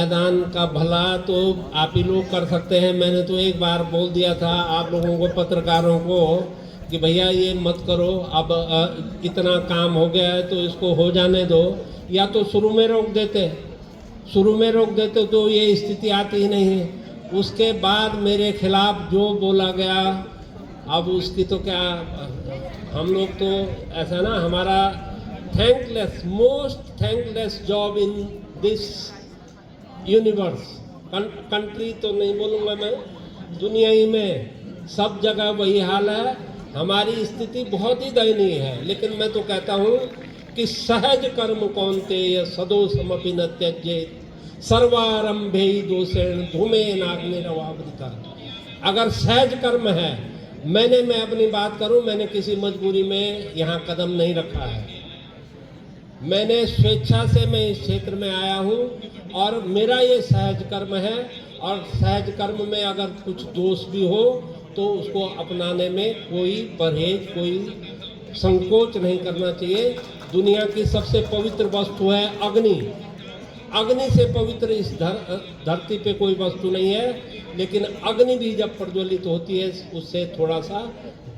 मैदान का भला तो आप ही लोग कर सकते हैं। मैंने तो एक बार बोल दिया था आप लोगों को, पत्रकारों को, कि भैया ये मत करो, अब इतना काम हो गया है तो इसको हो जाने दो, या तो शुरू में रोक देते तो ये स्थिति आती ही नहीं है। उसके बाद मेरे खिलाफ जो बोला गया, अब उसकी तो क्या, हम लोग तो ऐसा ना, हमारा thankless, most thankless job in this universe, country तो नहीं बोलूँगा मैं, दुनिया ही में सब जगह वही हाल है। हमारी स्थिति बहुत ही दयनीय है। लेकिन मैं तो कहता हूँ कि सहज कर्म कौन्तेय सदोषमपि न त्यजेत सर्वारंभे दोषेण धूमे नाग्निरवावृता। अगर सहज कर्म है, मैं अपनी बात करूं, मैंने किसी मजबूरी में यहाँ कदम नहीं रखा है। मैंने स्वेच्छा से मैं इस क्षेत्र में आया हूँ और मेरा ये सहज कर्म है। और सहज कर्म में अगर कुछ दोष भी हो तो उसको अपनाने में कोई परहेज, कोई संकोच नहीं करना चाहिए। दुनिया की सबसे पवित्र वस्तु है अग्नि। अग्नि से पवित्र इस धरती पे कोई वस्तु नहीं है। लेकिन अग्नि भी जब प्रज्वलित होती है उससे थोड़ा सा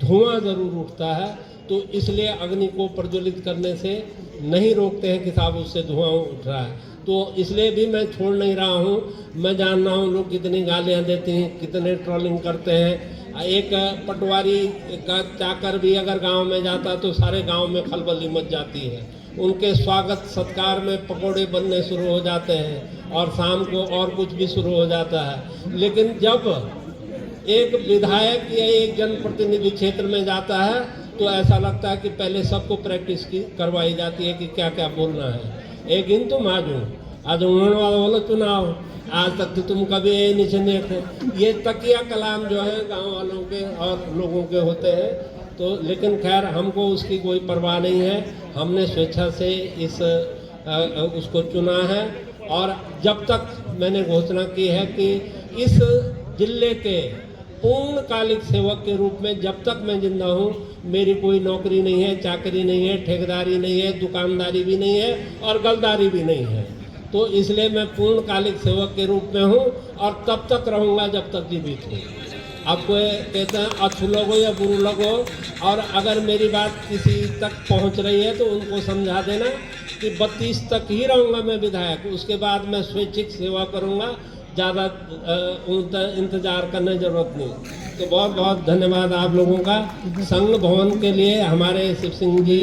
धुआं जरूर उठता है, तो इसलिए अग्नि को प्रज्वलित करने से नहीं रोकते हैं कि साहब उससे धुआं उठ रहा है। तो इसलिए भी मैं छोड़ नहीं रहा हूँ। मैं जान रहा हूँ लोग कितनी गालियाँ देते हैं, कितने ट्रोलिंग करते हैं। एक पटवारी का चाकर भी अगर गांव में जाता तो सारे गांव में खलबली मच जाती है। उनके स्वागत सत्कार में पकोड़े बनने शुरू हो जाते हैं और शाम को और कुछ भी शुरू हो जाता है। लेकिन जब एक विधायक या एक जनप्रतिनिधि क्षेत्र में जाता है तो ऐसा लगता है कि पहले सबको प्रैक्टिस करवाई जाती है कि क्या क्या बोलना है। एक दिन तुम आज उन्होंने वाला बोलो चुनाव, आज तक तो तुम कभी नहीं सुने थे। ये तकिया कलाम जो है गांव वालों के और लोगों के होते हैं। तो लेकिन खैर हमको उसकी कोई परवाह नहीं है। हमने स्वेच्छा से उसको चुना है। और जब तक मैंने घोषणा की है कि इस जिले के पूर्णकालिक सेवक के रूप में जब तक मैं जिंदा हूँ, मेरी कोई नौकरी नहीं है, चाकरी नहीं है, ठेकेदारी नहीं है, दुकानदारी भी नहीं है और गलदारी भी नहीं है। तो इसलिए मैं पूर्णकालिक सेवक के रूप में हूँ और तब तक रहूँगा जब तक जीवित हूँ। अब कोई कहते हैं अच्छे लोग हो या बुरे लोग हो, और अगर मेरी बात किसी तक पहुँच रही है तो उनको समझा देना कि 32 तक ही रहूँगा मैं विधायक। उसके बाद मैं स्वैच्छिक सेवा करूँगा, ज़्यादा इंतज़ार करने ज़रूरत नहीं। तो बहुत बहुत धन्यवाद आप लोगों का। संघ भवन के लिए हमारे शिव सिंह जी